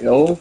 Yo,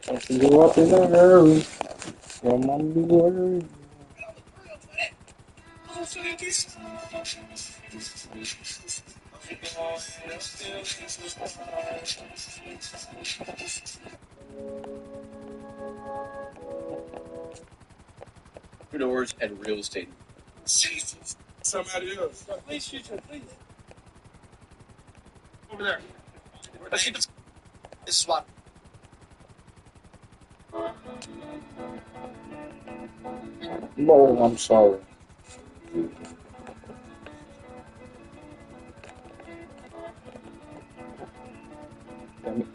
I can go up in a hurry. So mama be worried. Doors and real estate. Jesus. Somebody else. Please shoot her, please. Over there. Let's shoot this. This is what. No, I'm sorry. Damn it.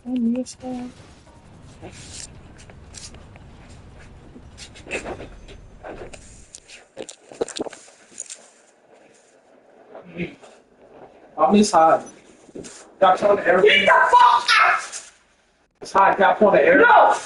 Oh, yes, sir. I'm inside. Got you on the air. Get the fuck out! It's hot. Got you on the air. No!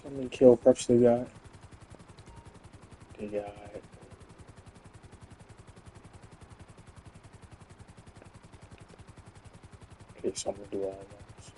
Let me kill preps they got. They got. Okay, so I'm gonna do all that. So.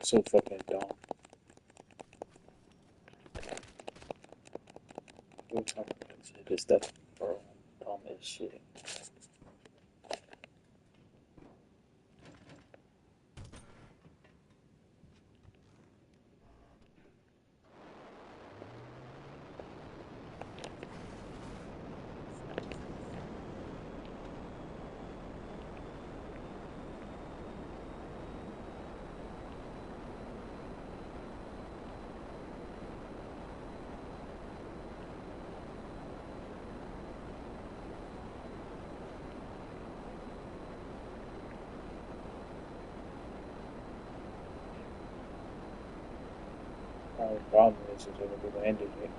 So fucking dumb. This stuff, bro. Dumb as shit. The problem is that it'll be ended it.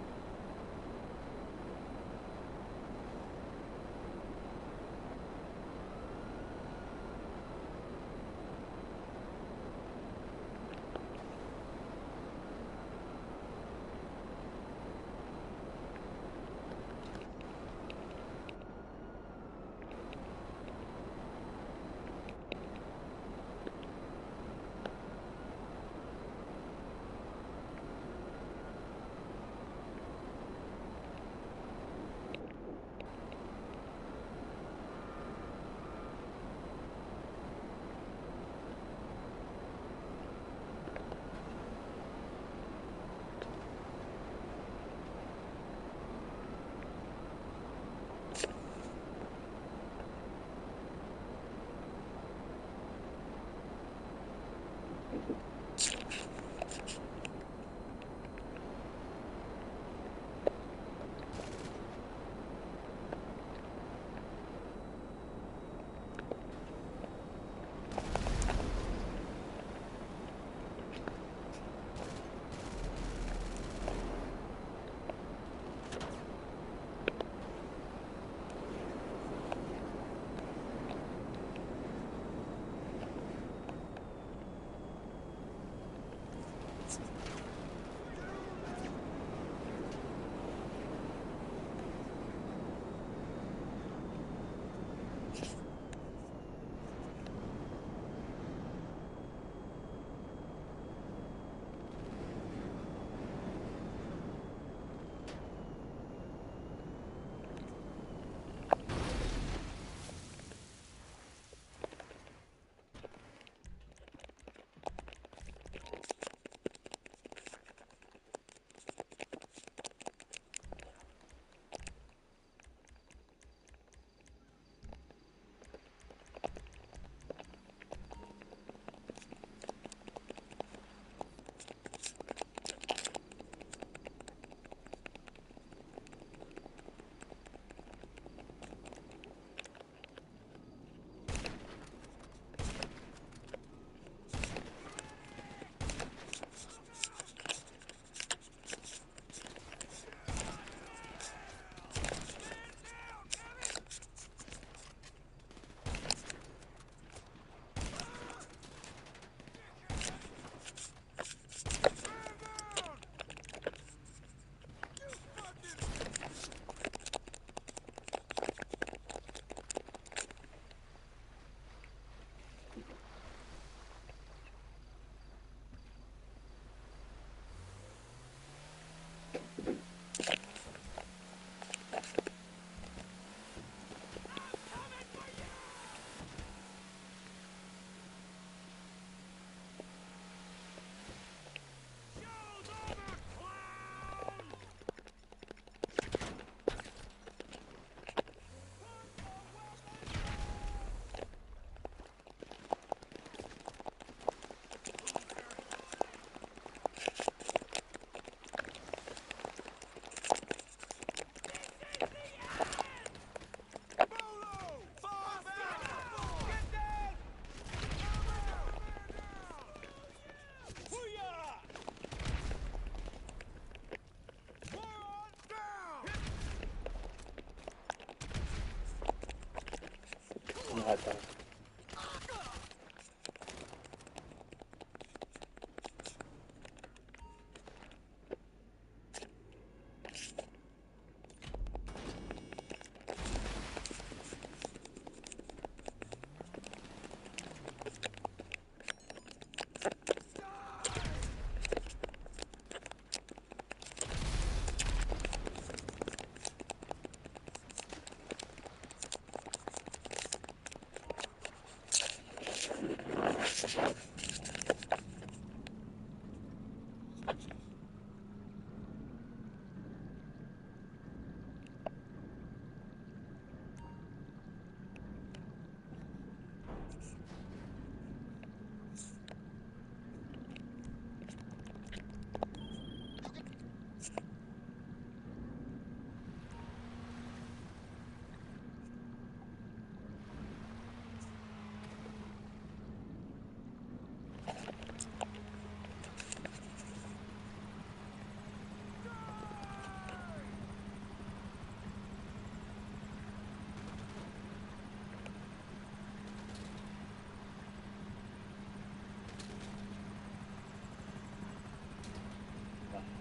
hot dog.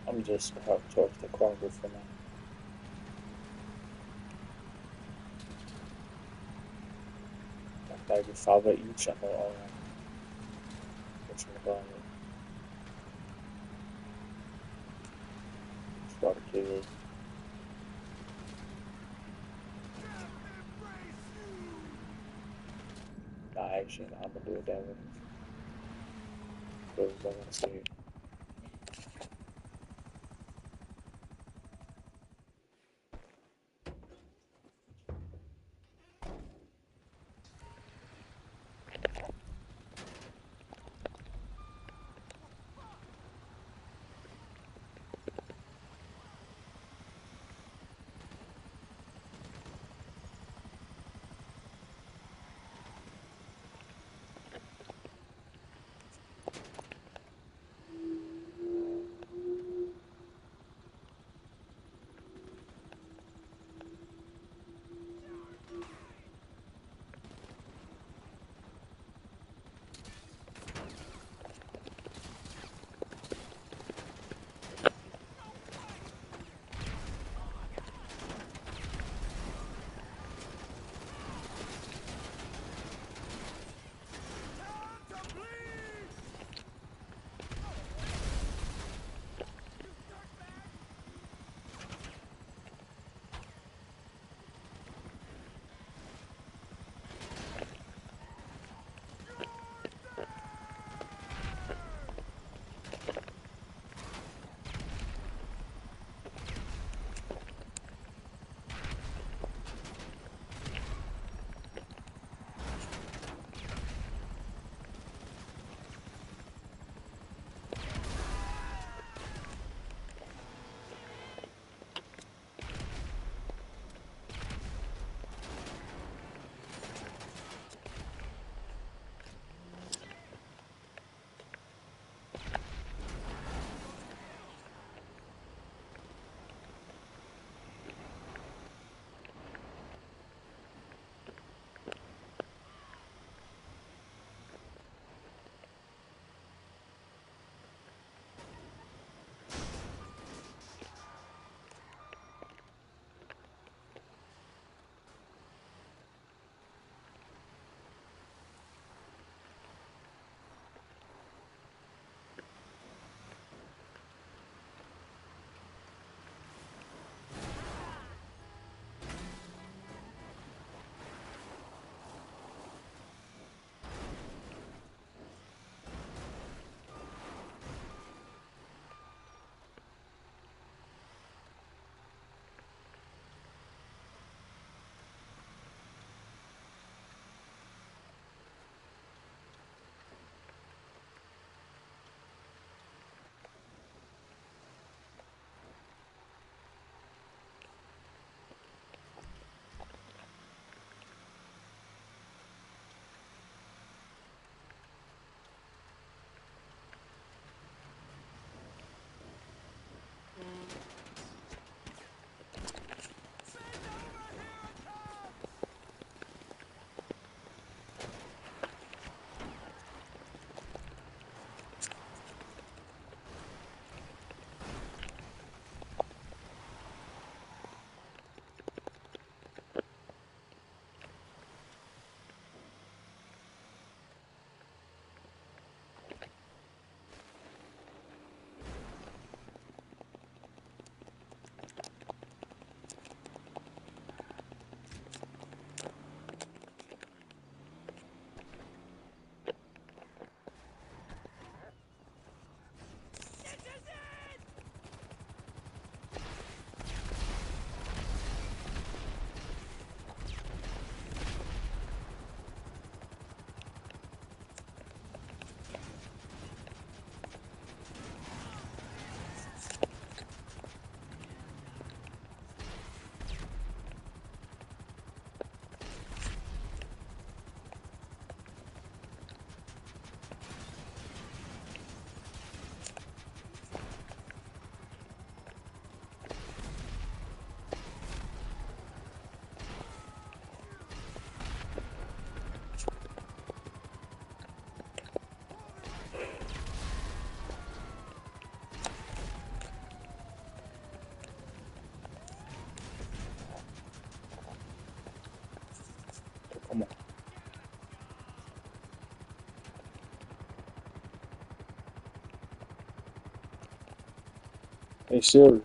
I'm just out towards the corner for now. Maybe follow each other all around. Which one about it? Water cooler. Nah, actually, no, I'm gonna do it that way. Because I want to see it. Hey Siri.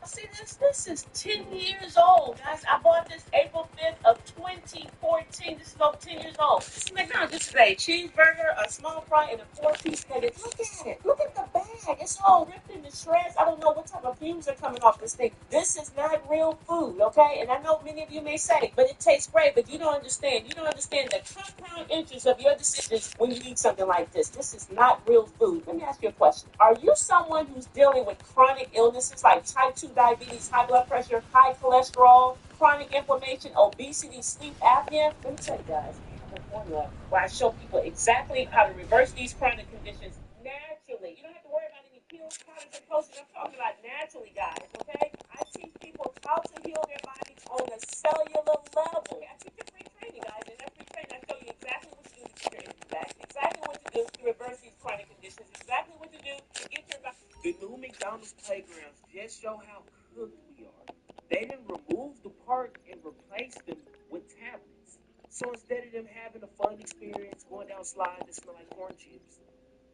See this? This is 10 years old, guys. I bought this April 5th of 2014. This is over 10 years old. This is McDonald's. This is a cheeseburger, a small fry, and a 4-piece nugget. Look at it. Look at the bag. It's all ripped into shreds. I don't know what type of fumes are coming off this thing. This is not real food, okay? And I know many of you may say, but it tastes great, but you don't understand. You don't understand the compound interest of your decisions when you eat something like this. This is not real food. Let me ask you a question. Are you someone who's dealing with chronic illnesses like type 2 diabetes, high blood pressure, high cholesterol, chronic inflammation, obesity, sleep apnea? Let me tell you guys, I have a formula where I show people exactly how to reverse these chronic conditions naturally. You don't have to worry about any pills, powders, and potions. I'm talking about naturally, guys, okay? I teach people how to heal their bodies on a cellular level. I teach a free training, guys. In that free training, I show you exactly what to do to get your energy back, exactly what to do to reverse these chronic conditions, exactly what to do to get your body. The new McDonald's playgrounds just show how cooked we are. They didn't remove the park and replace them with tablets. So instead of them having a fun experience, going down slides that smell like corn chips,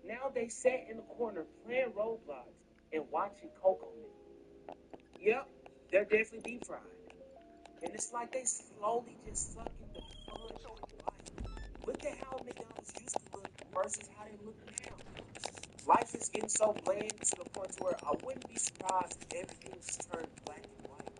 now they sat in the corner playing Roblox and watching Coco Melon. Yep, they're definitely deep fried. And it's like they slowly just sucking the fun out of life. Look at how McDonald's used to look versus how they look now. Life is getting so bland to the point where I wouldn't be surprised if everything just turned black and white.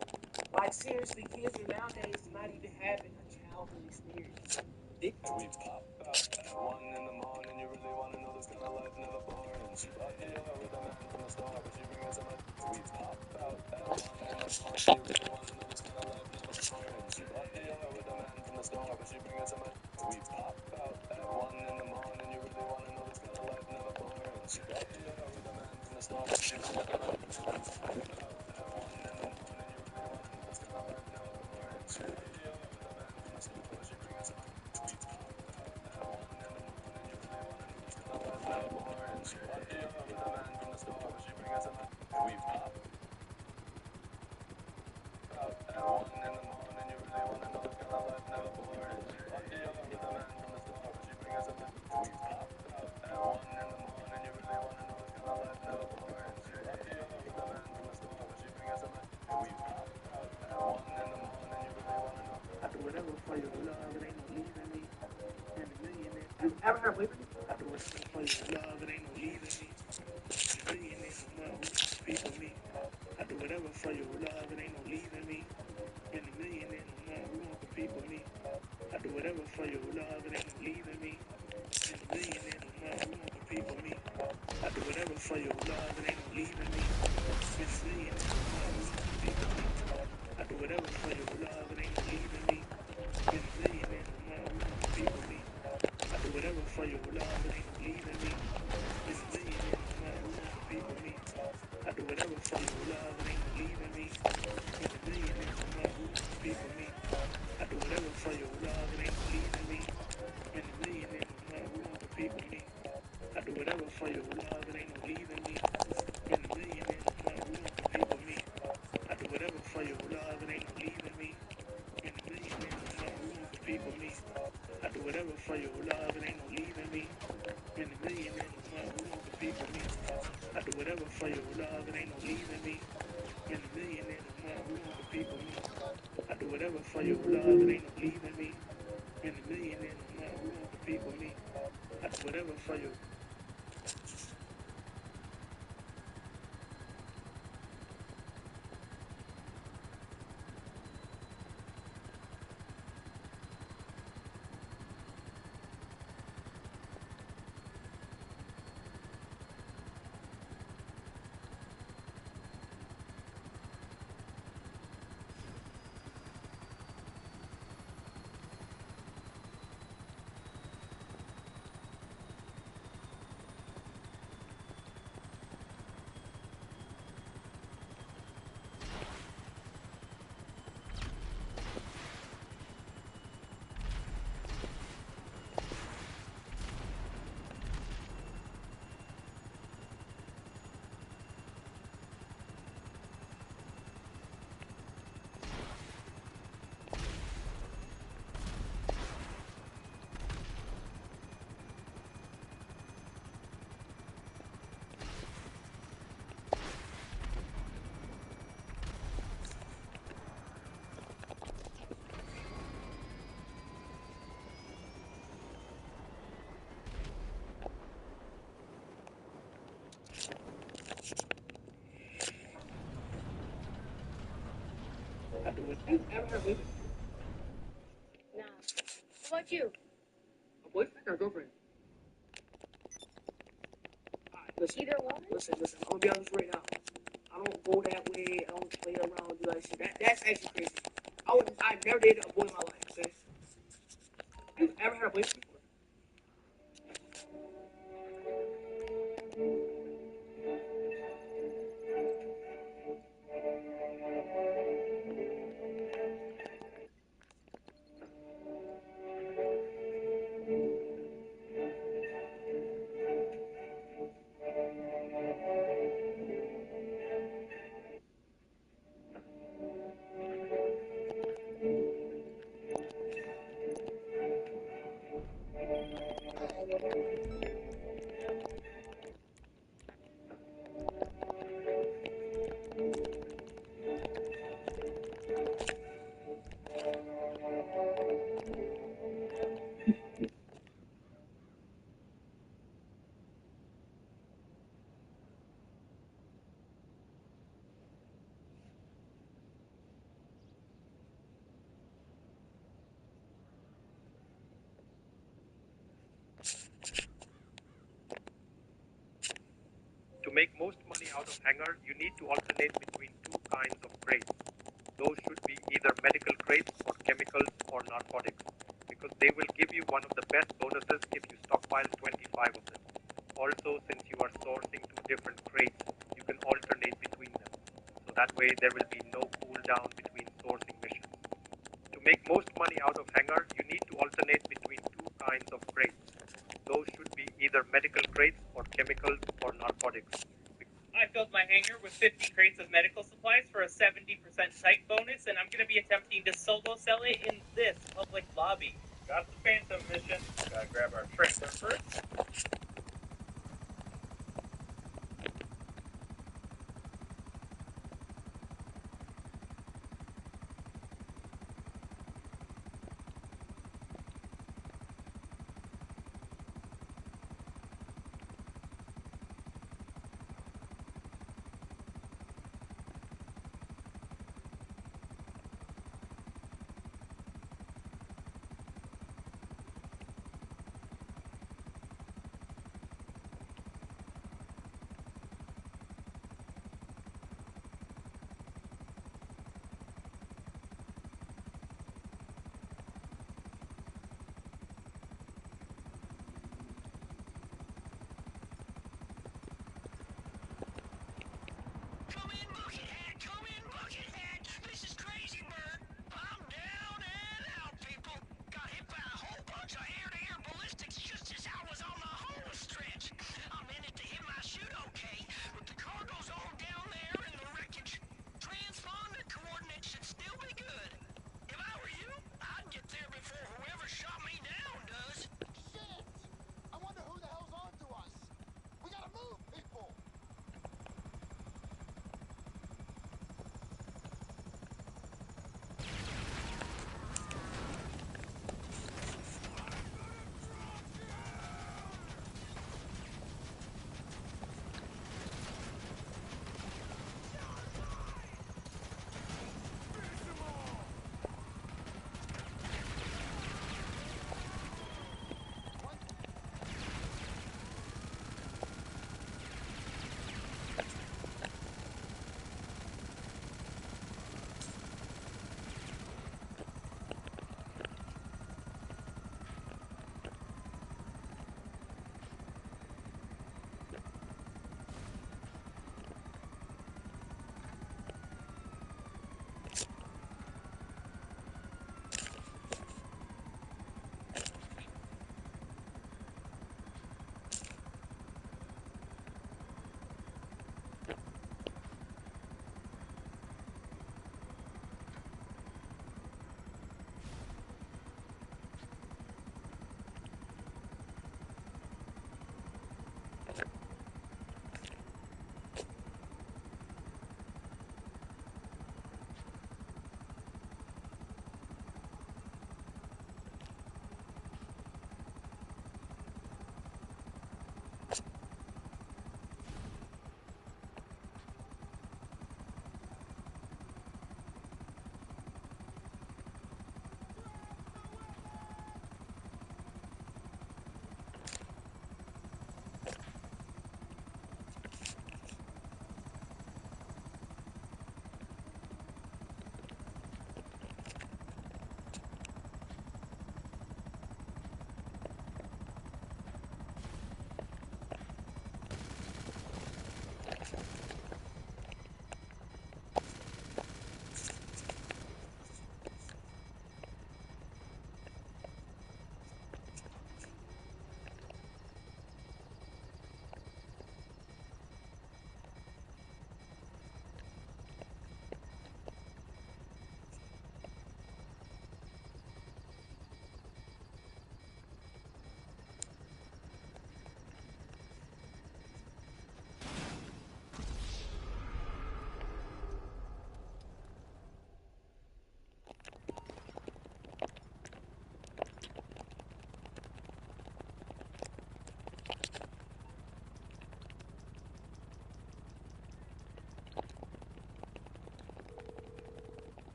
Like seriously, kids are nowadays not even having a childhood experience. We pop out at 1 in the morning. You really wanna know this kind of life never boring. She bought the yellow with a man from the store, but she brings so much. We pop out at 1 in the morning. You really wanna know this kind of life never boring. She bought the yellow with a man from the store, but she brings so much. We pop out at 1 in the morning. You really wanna know this kind of life never boring. She bought the yellow with a man from the store, but she brings so much. Ever heard Liberty? I do whatever for your love, it ain't no leaving me. And a million ain't no more, we want the people me. I do whatever for your love, it ain't no leaving me. And a million ain't no more, we want the people me. I do whatever for your love, it ain't no leaving me. And a million ain't no more, we want the people me. I do whatever for your love, it ain't no leaving me. And a million ain't no more, we want the people me. I do whatever for your love, it ain't no leaving me. And a million ain't no more, we want the people me. I do whatever for your love, it ain't no leaving me. And a million ain't no more, we want the people me. I do whatever for your love, it ain't no leaving me. And a million ain't no more, we want the people me. I do whatever for your love, it ain't no leaving me. And a million ain't no more, we want the people me. I do whatever for your love, it ain't no leaving me. And a million ain't no more, we want the people me. I do whatever for your love, it ain't no leaving me. And a whatever for your love, it ain't no leaving me. In a million and a more, who want the people me? I do whatever for your love, it ain't no leaving me. In a million and a more, who want the people me? I do whatever for you. I do it. You ever had a boyfriend? Nah. How about you? A boyfriend or a girlfriend? Alright, listen. Either one? Listen. I'm gonna be honest right now. I don't go that way. I don't play around, do that shit. That's actually crazy. I never dated a boy in my life, okay? You ever had a boyfriend before? To make most money out of Hangar, you need to alternate between two kinds of crates. Those should be either medical crates or chemicals or narcotics, because they will give you one of the best bonuses if you stockpile 25 of them. Also, since you are sourcing two different crates, you can alternate between them. So that way there will be no cooldown between sourcing missions. To make most money out of Hangar, you need to alternate between two kinds of crates. Those should be either medical crates or chemicals or narcotics. I filled my hangar with 50 crates of medical supplies for a 70% site bonus, and I'm going to be attempting to solo sell it in this public lobby. Got the Phantom mission. Gotta grab our trailer first.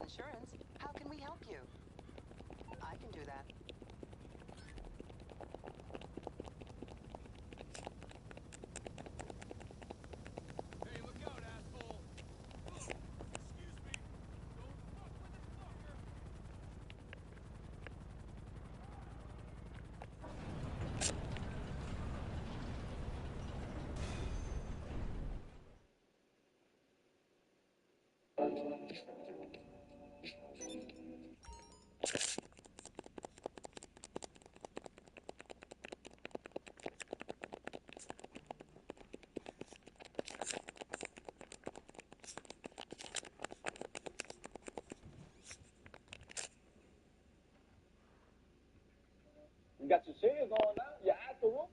insurance. How can we help you? I can do that. Hey, look out, asshole! Excuse me! Don't fuck with this fucker! You got your shades on now. Your afterwork.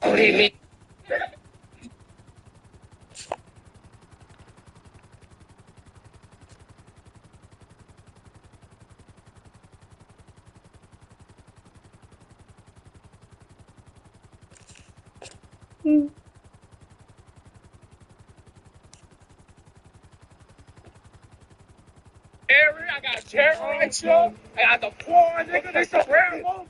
What do you mean? Area, I got terrorists here. I got the poor nigga. They some rare motherfuckers.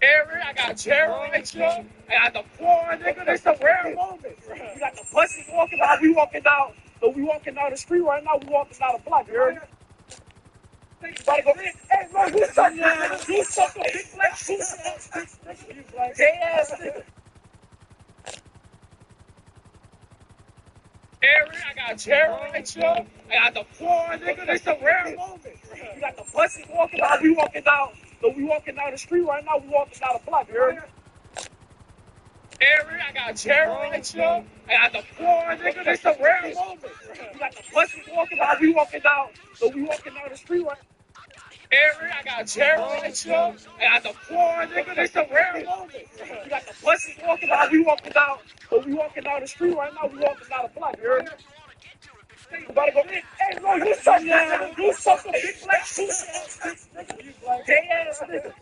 Area, I got terrorists here. I got the poor nigga. They some rare moments. You got the pussies walking out. We walking down. So we walking down the street right now. We walking down the block. You heard me? You gotta go. Hey, bro, you suck, man. You suck a big black pussy ass bitch, nigga. You black gay ass nigga. Area, I got terrorists here. I got the poor nigga. They some rare moments. You got the pussies walking out. We walking down. So we walking down the street right now. We walking down the block. You heard me? Area, I got terrorists here. I got the poor nigga. They some rare moments. You got the pussies walking out. We walking down. So we walking down the street right now. Area, I got terrorists here. I got the poor nigga. They some rare moments. You got the pussies walking out. We walking down. So we walking down the street right now. We walking down the block. You heard me? You gotta go. Hey, bro, you suck, man. You suck a big black pussy ass bitch, nigga. You black gay ass nigga.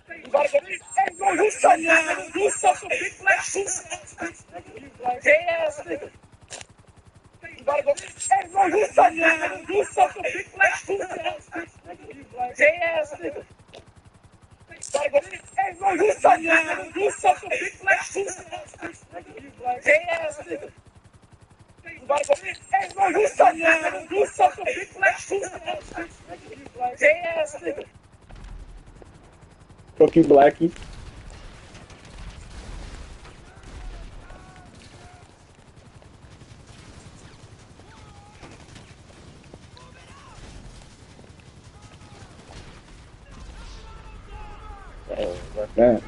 You gotta go. Hey, bro, you suck, man. You suck a big black pussy ass bitch, nigga. You black gay ass nigga. You gotta go. Hey, bro, you suck, man. You suck a big black pussy ass bitch, nigga. You black gay ass nigga. You gotta go. Hey, bro, you suck, man. You suck a big black pussy ass bitch, nigga. You black gay ass nigga. You gotta go. Hey, bro, you suck, man. You suck a big black pussy ass bitch, nigga. You black gay ass nigga. Fuck you, Blackie. Oh, like that.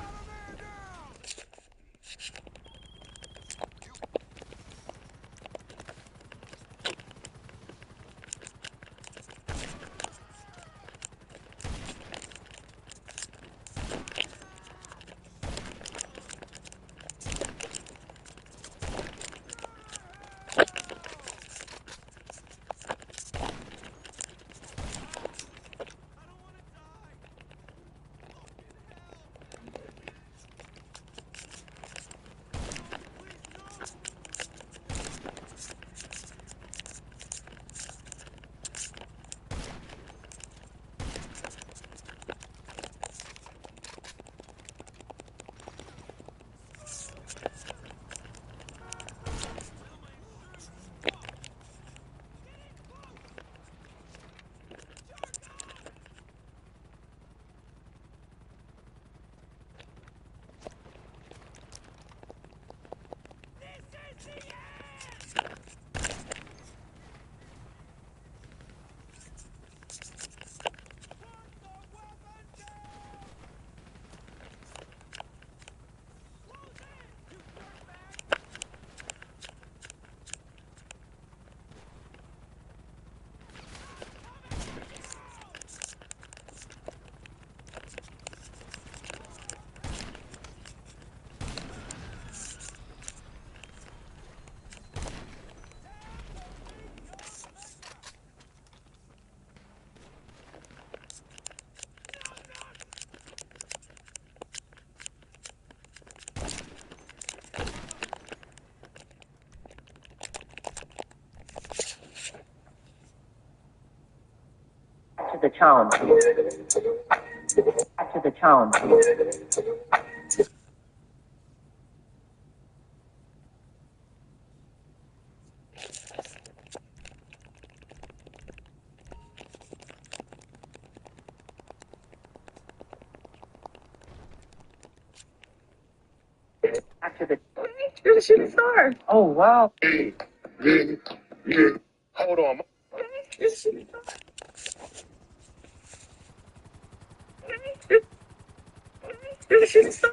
To the town. To the town. After the. You're the shooting star. Oh wow. Hold on. You're the shooting star. You're the shooting star.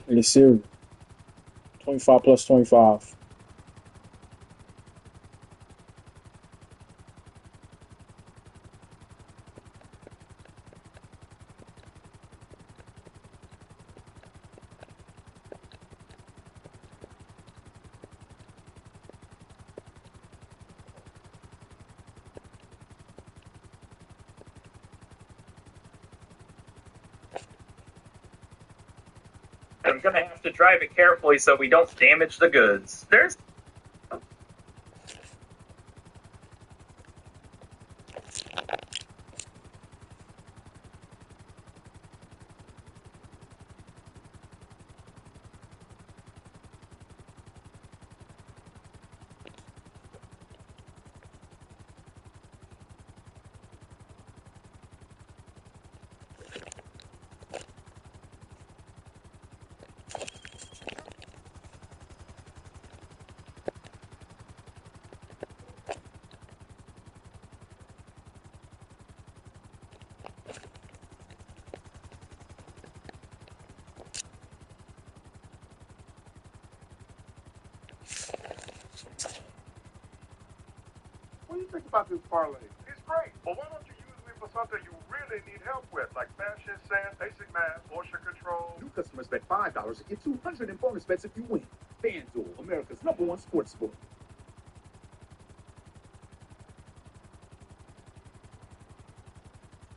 Hey Siri, 25 plus 25. I'm gonna have to drive it carefully so we don't damage the goods. There's you think about this parlay? It's great, but why don't you use me for something you really need help with, like fashion sense, basic math, motion control? New customers bet $5 and get $200 in bonus bets if you win. FanDuel, America's #1 sportsbook.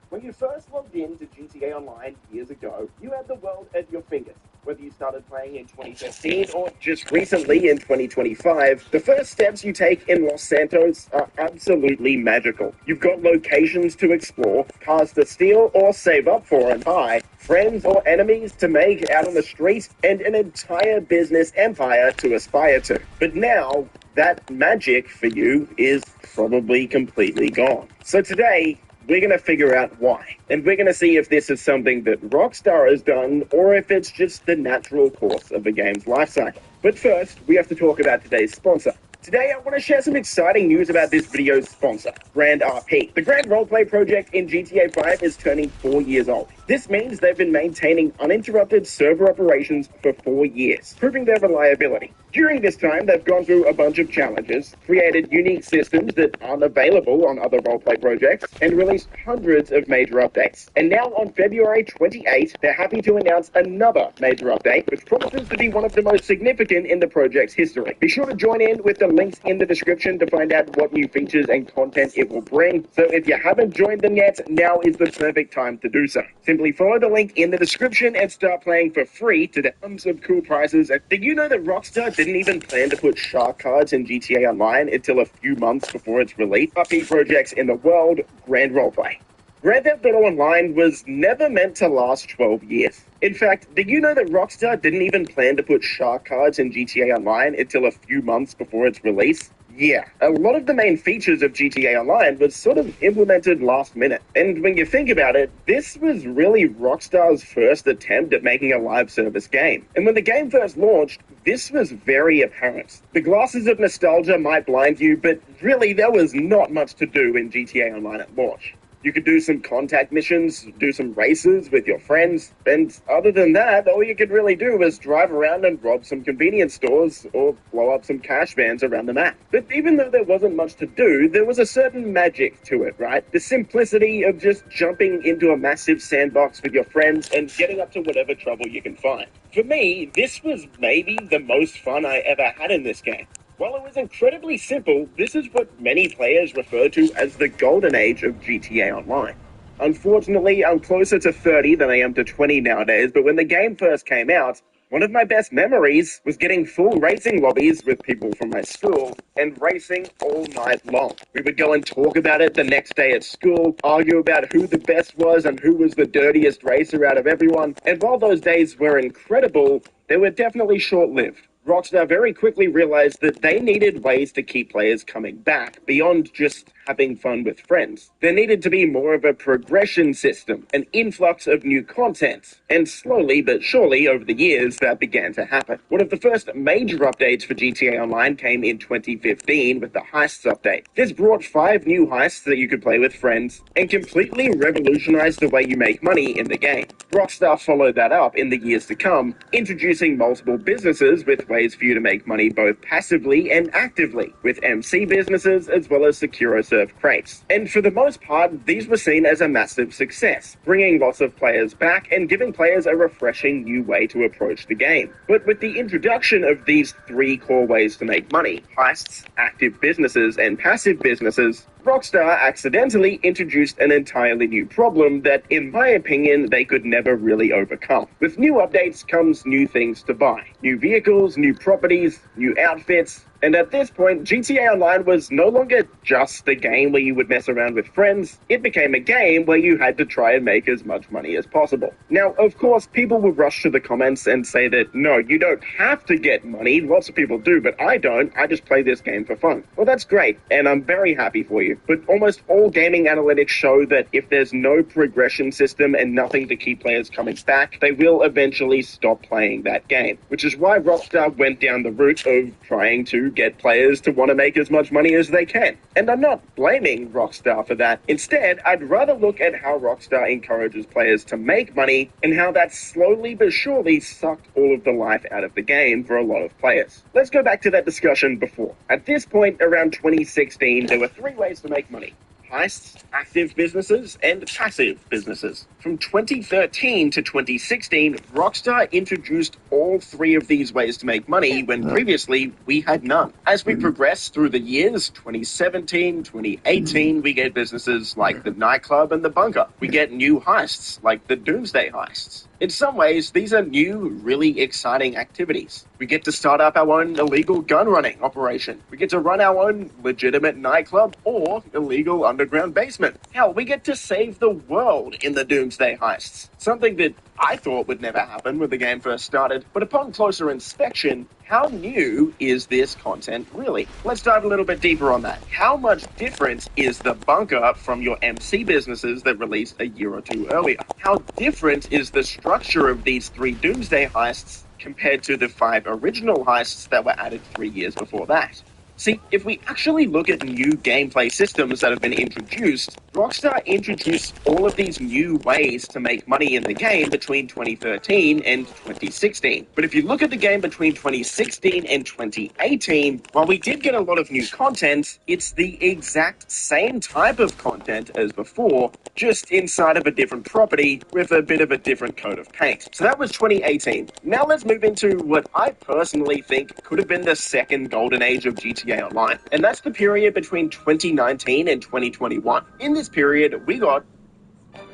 When you first logged into GTA Online years ago, you had the world at your fingers. Whether you started playing in 2015 or just recently in 2025, the first steps you take in Los Santos are absolutely magical. You've got locations to explore, cars to steal or save up for and buy, friends or enemies to make out on the street, and an entire business empire to aspire to. But now, that magic for you is probably completely gone. So today, we're going to figure out why. And we're going to see if this is something that Rockstar has done or if it's just the natural course of the game's life cycle. But first, we have to talk about today's sponsor. Today, I want to share some exciting news about this video's sponsor, Grand RP. The Grand Roleplay project in GTA 5 is turning 4 years old. This means they've been maintaining uninterrupted server operations for 4 years, proving their reliability. During this time, they've gone through a bunch of challenges, created unique systems that aren't available on other roleplay projects, and released hundreds of major updates. And now on February 28th, they're happy to announce another major update, which promises to be one of the most significant in the project's history. Be sure to join in with the links in the description to find out what new features and content it will bring. So if you haven't joined them yet, now is the perfect time to do so. Simply follow the link in the description and start playing for free to the tons of cool prizes. And did you know that Rockstar didn't even plan to put shark cards in GTA Online until a few months before its release? RP projects in the world, Grand Roleplay. Grand Theft Auto Online was never meant to last 12 years. In fact, did you know that Rockstar didn't even plan to put shark cards in GTA Online until a few months before its release? Yeah, a lot of the main features of GTA Online was sort of implemented last minute. And when you think about it, this was really Rockstar's first attempt at making a live service game. And when the game first launched, this was very apparent. The glasses of nostalgia might blind you, but really there was not much to do in GTA Online at launch. You could do some contact missions, do some races with your friends, and other than that, all you could really do was drive around and rob some convenience stores or blow up some cash vans around the map. But even though there wasn't much to do, there was a certain magic to it, right? The simplicity of just jumping into a massive sandbox with your friends and getting up to whatever trouble you can find. For me, this was maybe the most fun I ever had in this game. While it was incredibly simple, this is what many players refer to as the golden age of GTA Online. Unfortunately, I'm closer to 30 than I am to 20 nowadays, but when the game first came out, one of my best memories was getting full racing lobbies with people from my school and racing all night long. We would go and talk about it the next day at school, argue about who the best was and who was the dirtiest racer out of everyone, and while those days were incredible, they were definitely short-lived. Rockstar very quickly realized that they needed ways to keep players coming back beyond just having fun with friends. There needed to be more of a progression system, an influx of new content, and slowly but surely over the years that began to happen. One of the first major updates for GTA Online came in 2015 with the Heists update. This brought 5 new heists that you could play with friends and completely revolutionized the way you make money in the game. Rockstar followed that up in the years to come, introducing multiple businesses with ways for you to make money both passively and actively, with MC businesses as well as SecuroServe crates. And for the most part, these were seen as a massive success, bringing lots of players back and giving players a refreshing new way to approach the game. But with the introduction of these 3 core ways to make money, heists, active businesses, and passive businesses, Rockstar accidentally introduced an entirely new problem that, in my opinion, they could never really overcome. With new updates comes new things to buy. New vehicles, new properties, new outfits, and at this point, GTA Online was no longer just a game where you would mess around with friends. It became a game where you had to try and make as much money as possible. Now, of course, people would rush to the comments and say that, no, you don't have to get money. Lots of people do, but I don't. I just play this game for fun. Well, that's great, and I'm very happy for you. But almost all gaming analytics show that if there's no progression system and nothing to keep players coming back, they will eventually stop playing that game. Which is why Rockstar went down the route of trying to to get players to want to make as much money as they can. And I'm not blaming Rockstar for that. Instead, I'd rather look at how Rockstar encourages players to make money and how that slowly but surely sucked all of the life out of the game for a lot of players. Let's go back to that discussion before. At this point, around 2016, there were 3 ways to make money: heists, active businesses, and passive businesses. From 2013 to 2016, Rockstar introduced all 3 of these ways to make money when previously we had none. As we progress through the years, 2017, 2018, we get businesses like the nightclub and the bunker. We get new heists like the Doomsday heists. In some ways, these are new, really exciting activities. We get to start up our own illegal gun running operation. We get to run our own legitimate nightclub or illegal underground basement. Hell, we get to save the world in the Doomsday heists. Something that I thought would never happen when the game first started, but upon closer inspection, how new is this content really? Let's dive a little bit deeper on that. How much different is the bunker from your MC businesses that released a year or 2 earlier? How different is the structure of these 3 Doomsday heists compared to the 5 original heists that were added 3 years before that? See, if we actually look at new gameplay systems that have been introduced, Rockstar introduced all of these new ways to make money in the game between 2013 and 2016. But if you look at the game between 2016 and 2018, while we did get a lot of new content, it's the exact same type of content as before, just inside of a different property with a bit of a different coat of paint. So that was 2018. Now let's move into what I personally think could have been the second golden age of GTA Online, and that's the period between 2019 and 2021. In this period, we got...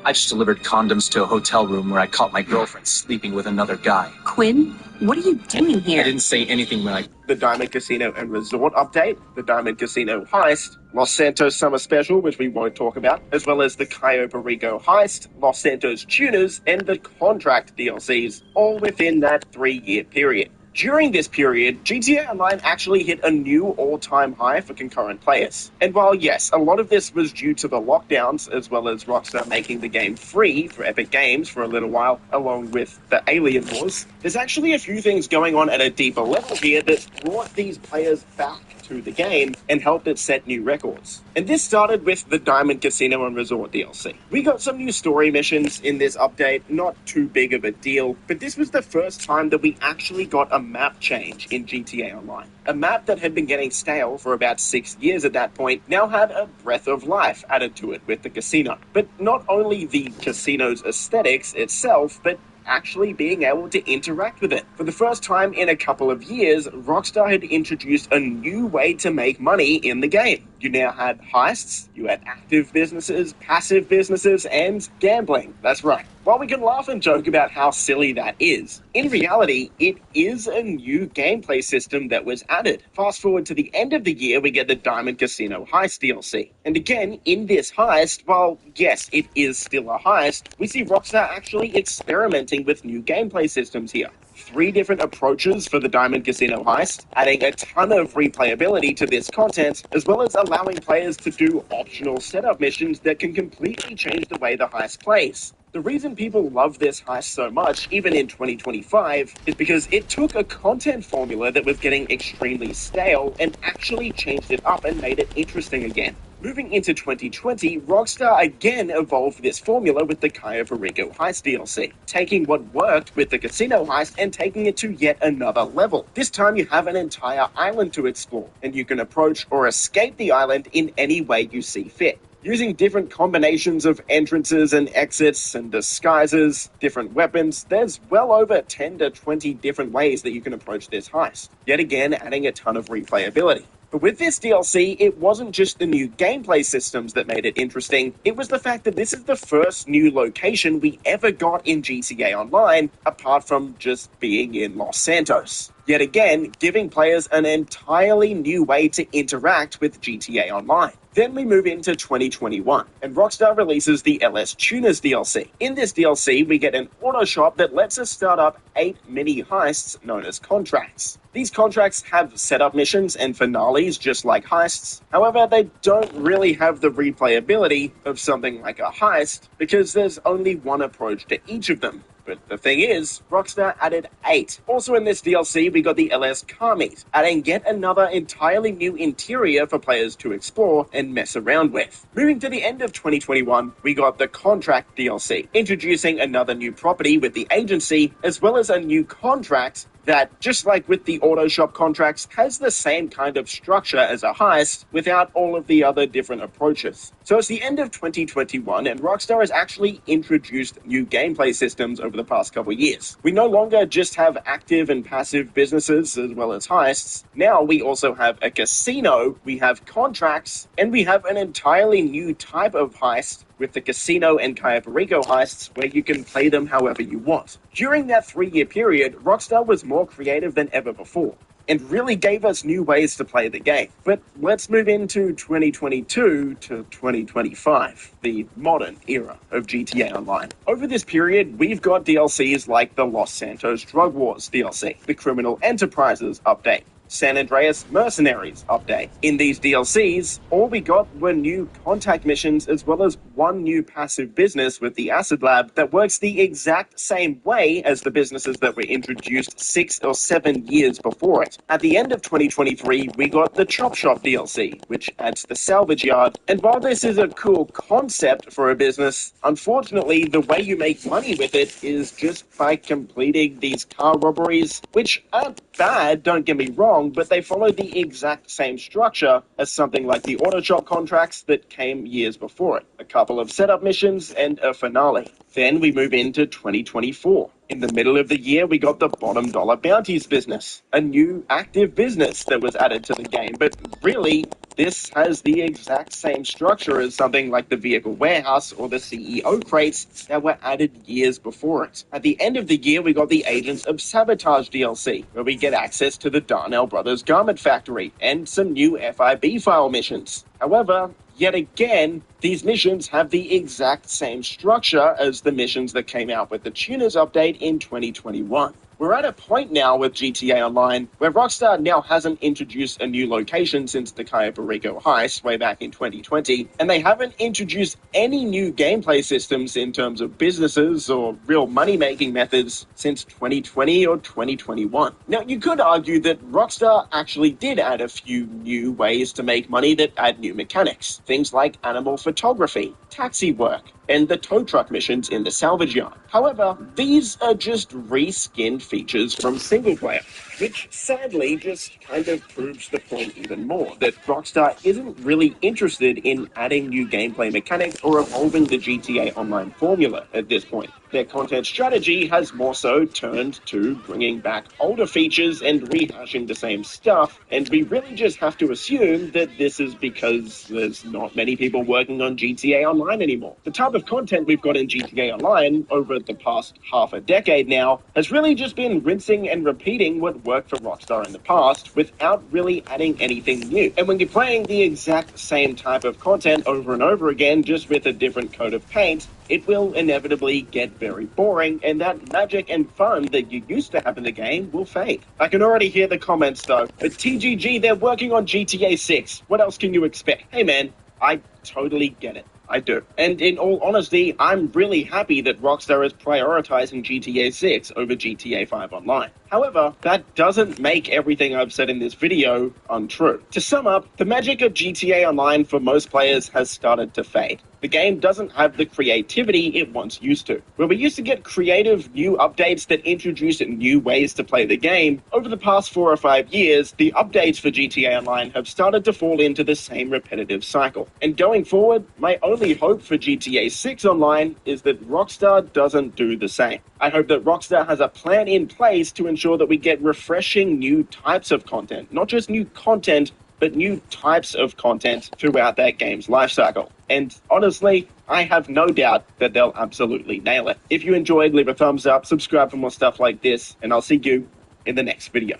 I just delivered condoms to a hotel room where I caught my girlfriend sleeping with another guy. Quinn, what are you doing here? I didn't say anything when I... The Diamond Casino and Resort update, the Diamond Casino heist, Los Santos Summer Special, which we won't talk about, as well as the Cayo Perico heist, Los Santos Tuners, and the Contract DLCs, all within that 3-year period. During this period, GTA Online actually hit a new all-time high for concurrent players. And while yes, a lot of this was due to the lockdowns, as well as Rockstar making the game free for Epic Games for a little while, along with the Alien Wars, there's actually a few things going on at a deeper level here that brought these players back to the game and helped it set new records. And this started with the Diamond Casino and Resort DLC. We got some new story missions in this update, not too big of a deal, but this was the first time that we actually got a map change in GTA Online. A map that had been getting stale for about 6 years at that point now had a breath of life added to it with the casino. But not only the casino's aesthetics itself, but actually being able to interact with it. For the first time in a couple of years, Rockstar had introduced a new way to make money in the game. You now had heists, you had active businesses, passive businesses, and gambling. That's right. While we can laugh and joke about how silly that is, in reality, it is a new gameplay system that was added. Fast forward to the end of the year, we get the Diamond Casino Heist DLC. And again, in this heist, while yes, it is still a heist, we see Rockstar actually experimenting with new gameplay systems here. 3 different approaches for the Diamond Casino heist, adding a ton of replayability to this content, as well as allowing players to do optional setup missions that can completely change the way the heist plays. The reason people love this heist so much, even in 2025, is because it took a content formula that was getting extremely stale and actually changed it up and made it interesting again. Moving into 2020, Rockstar again evolved this formula with the Cayo Perico heist DLC, taking what worked with the casino heist and taking it to yet another level. This time you have an entire island to explore, and you can approach or escape the island in any way you see fit. Using different combinations of entrances and exits and disguises, different weapons, there's well over 10 to 20 different ways that you can approach this heist, yet again adding a ton of replayability. But with this DLC, it wasn't just the new gameplay systems that made it interesting, it was the fact that this is the first new location we ever got in GTA Online, apart from just being in Los Santos. Yet again, giving players an entirely new way to interact with GTA Online. Then we move into 2021, and Rockstar releases the LS Tuners DLC. In this DLC, we get an auto shop that lets us start up 8 mini heists known as contracts. These contracts have setup missions and finales just like heists. However, they don't really have the replayability of something like a heist because there's only one approach to each of them. But the thing is, Rockstar added 8. Also in this DLC, we got the LS Car Meet, adding yet another entirely new interior for players to explore and mess around with. Moving to the end of 2021, we got the Contract DLC, introducing another new property with the agency, as well as a new contract that, just like with the auto shop contracts, has the same kind of structure as a heist without all of the other different approaches. So it's the end of 2021 and Rockstar has actually introduced new gameplay systems over the past couple of years. We no longer just have active and passive businesses as well as heists. Now we also have a casino, we have contracts, and we have an entirely new type of heist with the casino and Cayo Perico heists where you can play them however you want. During that 3-year period, Rockstar was more creative than ever before and really gave us new ways to play the game. But let's move into 2022 to 2025, the modern era of GTA Online. Over this period, we've got DLCs like the Los Santos Drug Wars DLC, the Criminal Enterprises update, San Andreas Mercenaries update. In these DLCs, all we got were new contact missions as well as one new passive business with the Acid Lab that works the exact same way as the businesses that were introduced 6 or 7 years before it. At the end of 2023, we got the Chop Shop DLC, which adds the salvage yard. And while this is a cool concept for a business, unfortunately, the way you make money with it is just by completing these car robberies, which aren't bad, don't get me wrong, but they follow the exact same structure as something like the auto shop contracts that came years before it. A couple of setup missions and a finale. Then we move into 2024. In the middle of the year, we got the Bottom Dollar Bounties business, a new active business that was added to the game, but really, this has the exact same structure as something like the Vehicle Warehouse or the CEO crates that were added years before it. At the end of the year, we got the Agents of Sabotage DLC, where we get access to the Darnell Brothers Garment Factory and some new FIB file missions. However, yet again, these missions have the exact same structure as the missions that came out with the Tuners update in 2021. We're at a point now with GTA Online where Rockstar now hasn't introduced a new location since the Cayo Perico heist way back in 2020, and they haven't introduced any new gameplay systems in terms of businesses or real money-making methods since 2020 or 2021. Now, you could argue that Rockstar actually did add a few new ways to make money that add new mechanics, things like animal photography, taxi work, and the tow truck missions in the salvage yard. However, these are just reskinned features from single player, which sadly just kind of proves the point even more, that Rockstar isn't really interested in adding new gameplay mechanics or evolving the GTA Online formula at this point. Their content strategy has more so turned to bringing back older features and rehashing the same stuff, and we really just have to assume that this is because there's not many people working on GTA Online anymore. The type of content we've got in GTA Online over the past half a decade now has really just been rinsing and repeating what worked for Rockstar in the past without really adding anything new. And when you're playing the exact same type of content over and over again, just with a different coat of paint, it will inevitably get very boring, and that magic and fun that you used to have in the game will fade. I can already hear the comments though, but TGG, they're working on GTA 6. What else can you expect? Hey man, I totally get it. I do. And in all honesty, I'm really happy that Rockstar is prioritizing GTA 6 over GTA 5 Online. However, that doesn't make everything I've said in this video untrue. To sum up, the magic of GTA Online for most players has started to fade. The game doesn't have the creativity it once used to. Where we used to get creative new updates that introduced new ways to play the game, over the past 4 or 5 years, the updates for GTA Online have started to fall into the same repetitive cycle. And going forward, my only hope for GTA 6 Online is that Rockstar doesn't do the same. I hope that Rockstar has a plan in place to ensure that we get refreshing new types of content, not just new content, but new types of content throughout that game's lifecycle. And honestly, I have no doubt that they'll absolutely nail it. If you enjoyed, leave a thumbs up, subscribe for more stuff like this, and I'll see you in the next video.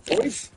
Boys?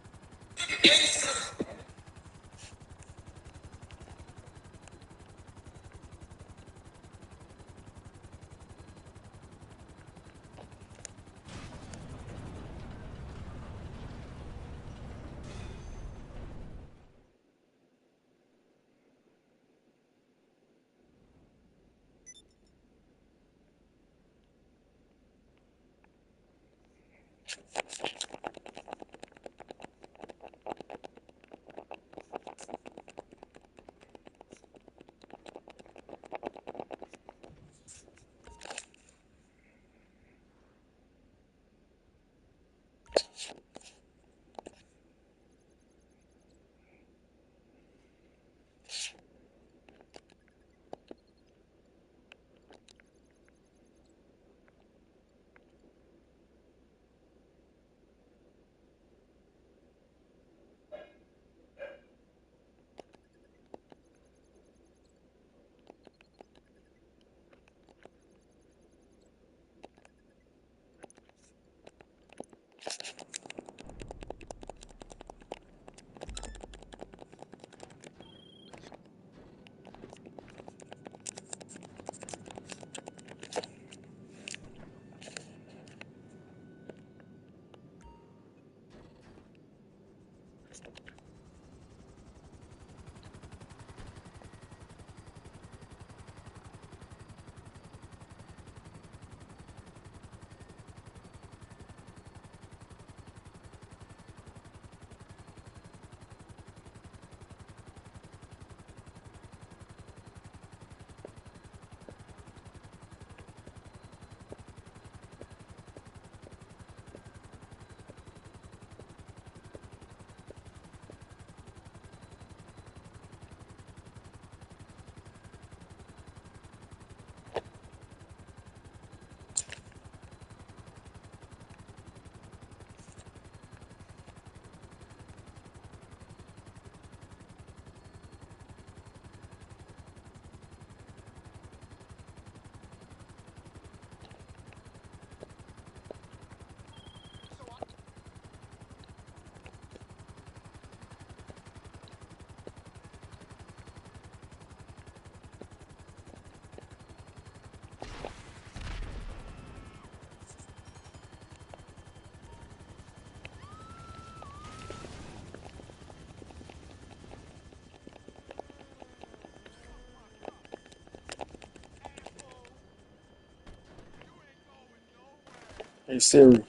Hey Siri,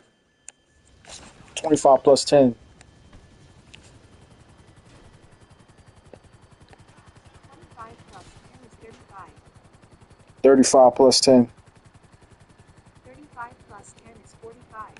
25 plus 10. 25 plus 10 is 35. 35 plus 10. 35 plus 10 is 45.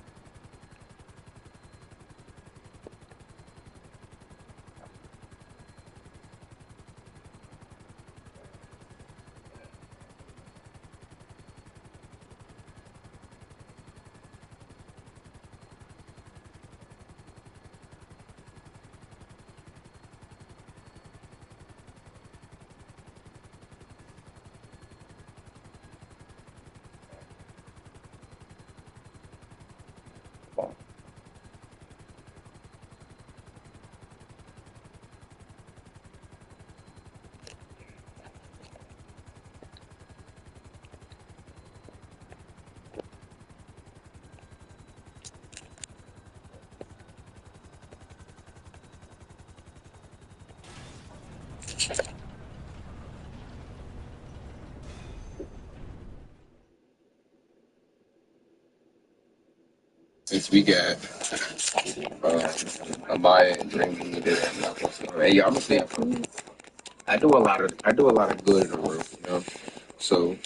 Since we got Amaya and Dream, hey, y'all must say I do a lot of good in the world, you know. So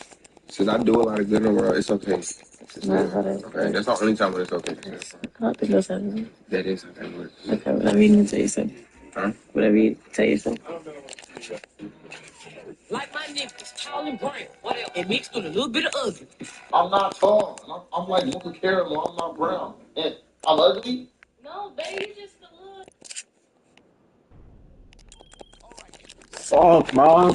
since I do a lot of good in the world, it's okay. Okay, that's the only time when it's okay. I don't think that's how it works. That is how that works. Okay, whatever you need to tell yourself. Huh? Whatever you tell yourself. Like my niggas, tall and brown, whatever, and mixed with a little bit of ugly. I'm not tall. I'm like Luca Caramel. I'm not brown. And I'm ugly. No, baby, you just a little. Fuck, man.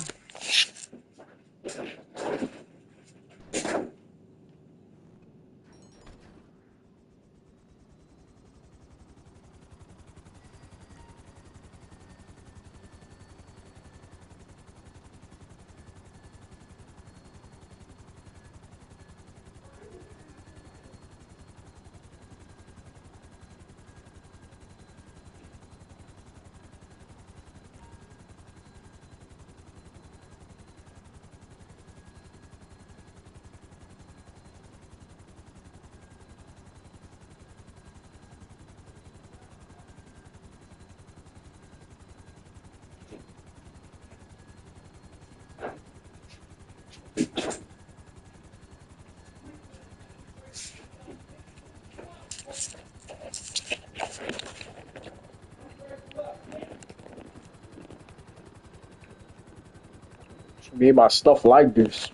Made my stuff like this.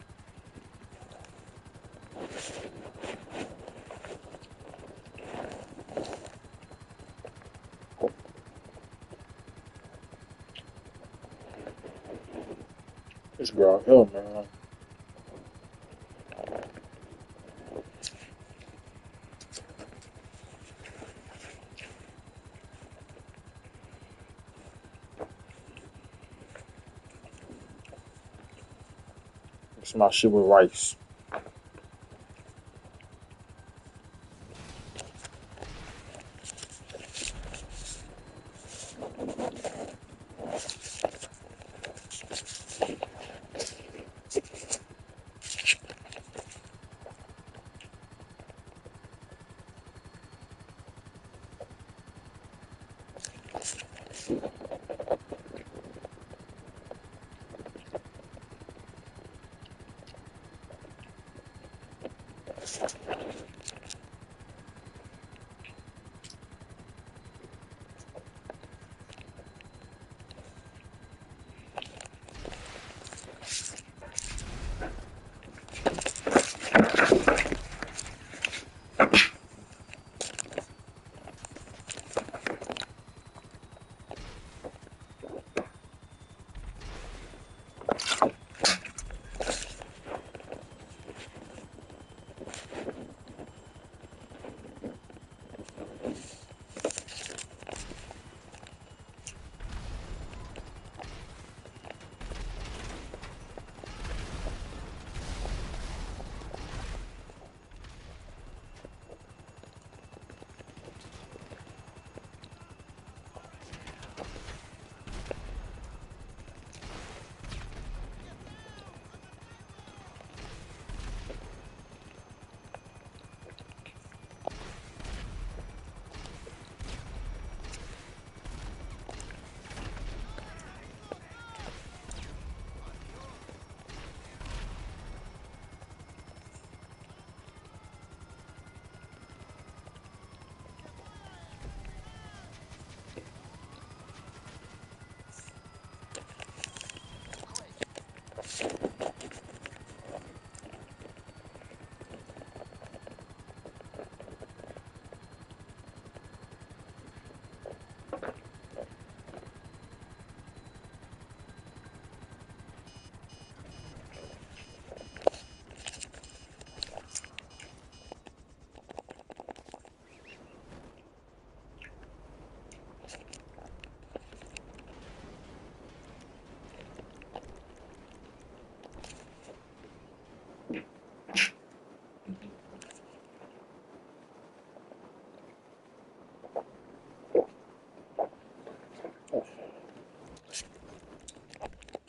This girl Hill, man. It's my shit with rice.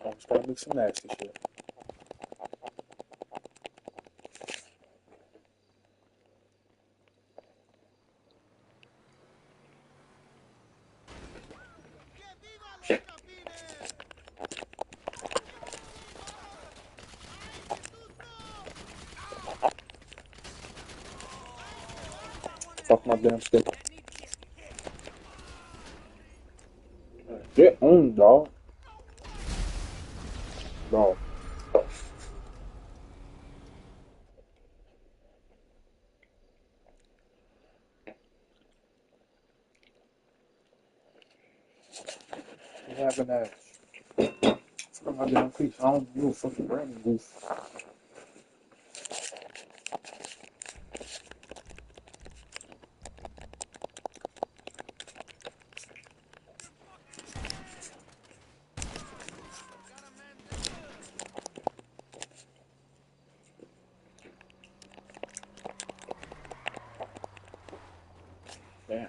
I'm starting to do some nasty shit. Fuck my damn stick. Get on, dog. Dog. You having that? Fuck my damn piece. I don't do a fucking random goof. Damn.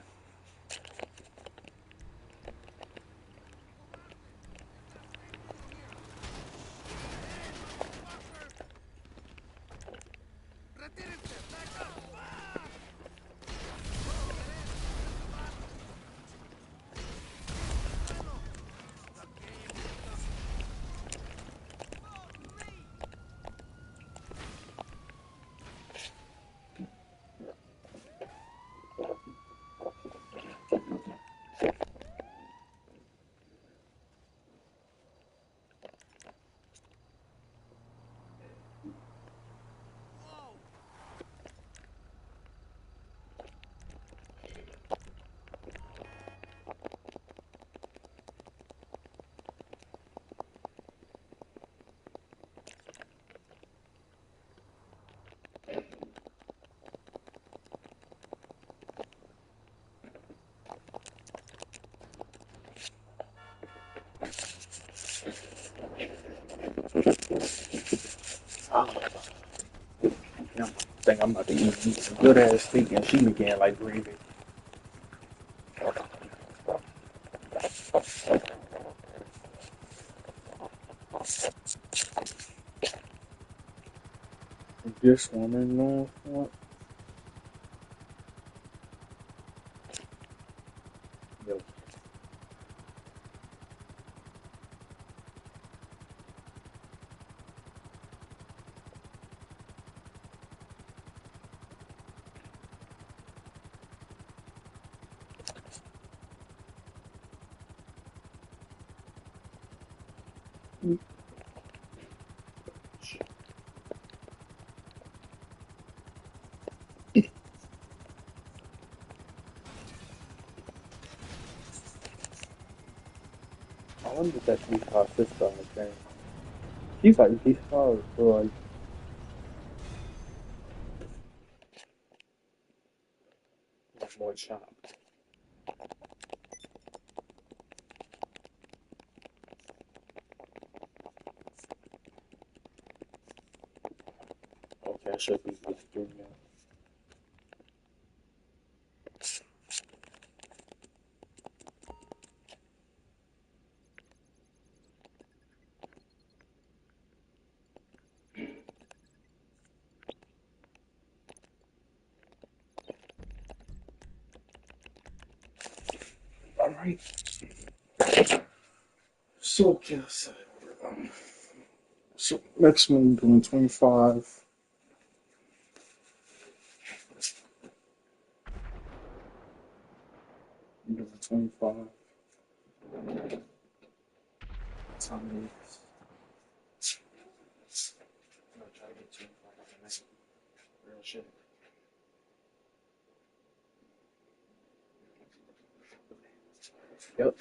I think I'm about to eat some good ass steak, and she began like breathing. This woman knows what? Yo. I wonder if that's Isha's sister, I think. She's like Isha, so like, more chopped. Okay, I should be good doing that. Alright. So, yes. So, next one, doing 25. Doing 25. Time it is. I'm gonna try to get 25 tonight. Real shit. Yep.